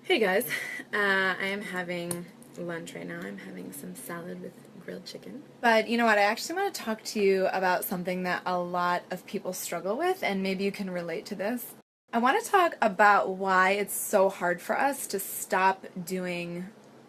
Hey guys, I am having lunch right now. I'm having some salad with grilled chicken. But you know what? I actually want to talk to you about something that a lot of people struggle with, and maybe you can relate to this. I want to talk about why it's so hard for us to stop doing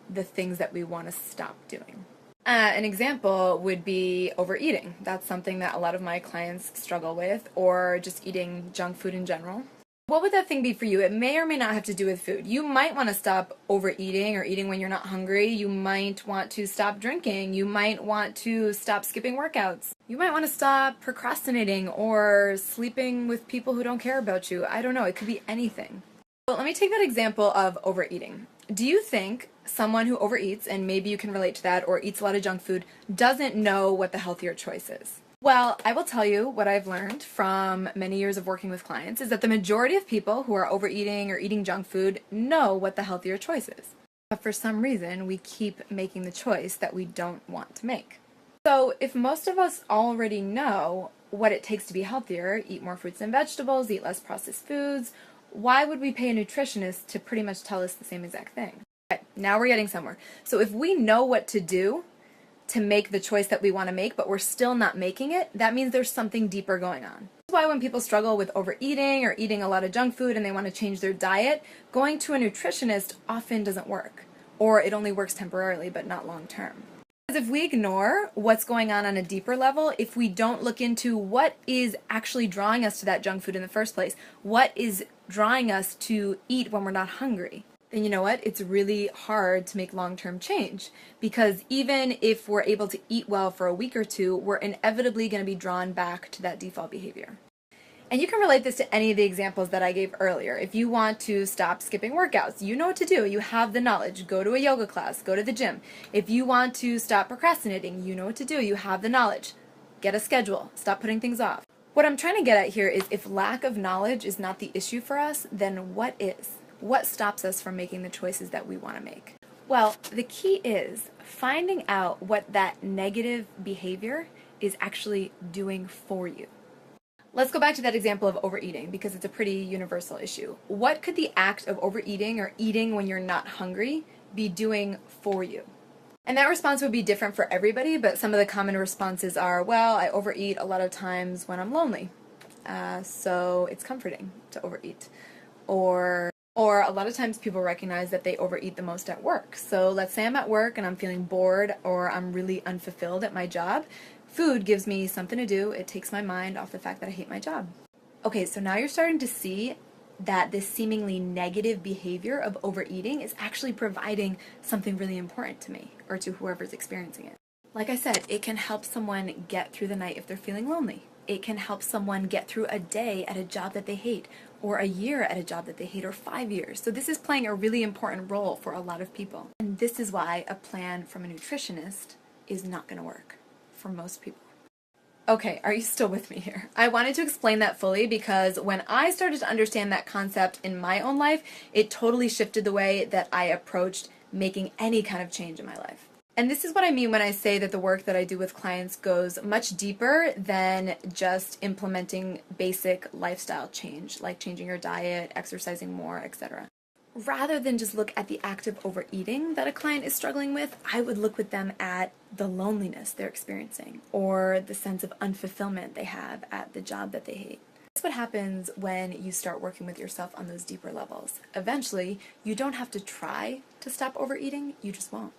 the things that we want to stop doing. An example would be overeating. That's something that a lot of my clients struggle with, or just eating junk food in general. What would that thing be for you? It may or may not have to do with food. You might want to stop overeating or eating when you're not hungry. You might want to stop drinking. You might want to stop skipping workouts. You might want to stop procrastinating or sleeping with people who don't care about you. I don't know. It could be anything. But let me take that example of overeating. Do you think someone who overeats, and maybe you can relate to that, or eats a lot of junk food, doesn't know what the healthier choice is? Well, I will tell you what I've learned from many years of working with clients is that the majority of people who are overeating or eating junk food know what the healthier choice is. But for some reason, we keep making the choice that we don't want to make. So if most of us already know what it takes to be healthier, eat more fruits and vegetables, eat less processed foods, why would we pay a nutritionist to pretty much tell us the same exact thing? Okay, now we're getting somewhere. So if we know what to do to make the choice that we want to make, but we're still not making it, that means there's something deeper going on. That's why when people struggle with overeating or eating a lot of junk food and they want to change their diet, going to a nutritionist often doesn't work, or it only works temporarily but not long term. Because if we ignore what's going on a deeper level, if we don't look into what is actually drawing us to that junk food in the first place, what is drawing us to eat when we're not hungry, then you know what? It's really hard to make long-term change, because even if we're able to eat well for a week or two, we're inevitably going to be drawn back to that default behavior. And you can relate this to any of the examples that I gave earlier. If you want to stop skipping workouts, you know what to do. You have the knowledge. Go to a yoga class. Go to the gym. If you want to stop procrastinating, you know what to do. You have the knowledge. Get a schedule. Stop putting things off. What I'm trying to get at here is if lack of knowledge is not the issue for us, then what is? What stops us from making the choices that we want to make? Well, the key is finding out what that negative behavior is actually doing for you. Let's go back to that example of overeating because it's a pretty universal issue. What could the act of overeating or eating when you're not hungry be doing for you? And that response would be different for everybody, but some of the common responses are, well, I overeat a lot of times when I'm lonely, so it's comforting to overeat. Or a lot of times people recognize that they overeat the most at work. So let's say I'm at work and I'm feeling bored or I'm really unfulfilled at my job. Food gives me something to do. It takes my mind off the fact that I hate my job. Okay, so now you're starting to see that this seemingly negative behavior of overeating is actually providing something really important to me or to whoever's experiencing it. Like I said, it can help someone get through the night if they're feeling lonely. It can help someone get through a day at a job that they hate, or a year at a job that they hate, or 5 years. So this is playing a really important role for a lot of people. And this is why a plan from a nutritionist is not going to work for most people. Okay, are you still with me here? I wanted to explain that fully because when I started to understand that concept in my own life, it totally shifted the way that I approached making any kind of change in my life. And this is what I mean when I say that the work that I do with clients goes much deeper than just implementing basic lifestyle change, like changing your diet, exercising more, etc. Rather than just look at the act of overeating that a client is struggling with, I would look with them at the loneliness they're experiencing or the sense of unfulfillment they have at the job that they hate. That's what happens when you start working with yourself on those deeper levels. Eventually, you don't have to try to stop overeating, you just won't.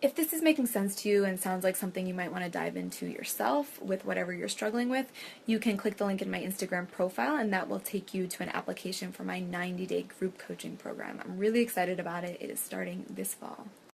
If this is making sense to you and sounds like something you might want to dive into yourself with whatever you're struggling with, you can click the link in my Instagram profile and that will take you to an application for my 90-day group coaching program. I'm really excited about it. It is starting this fall.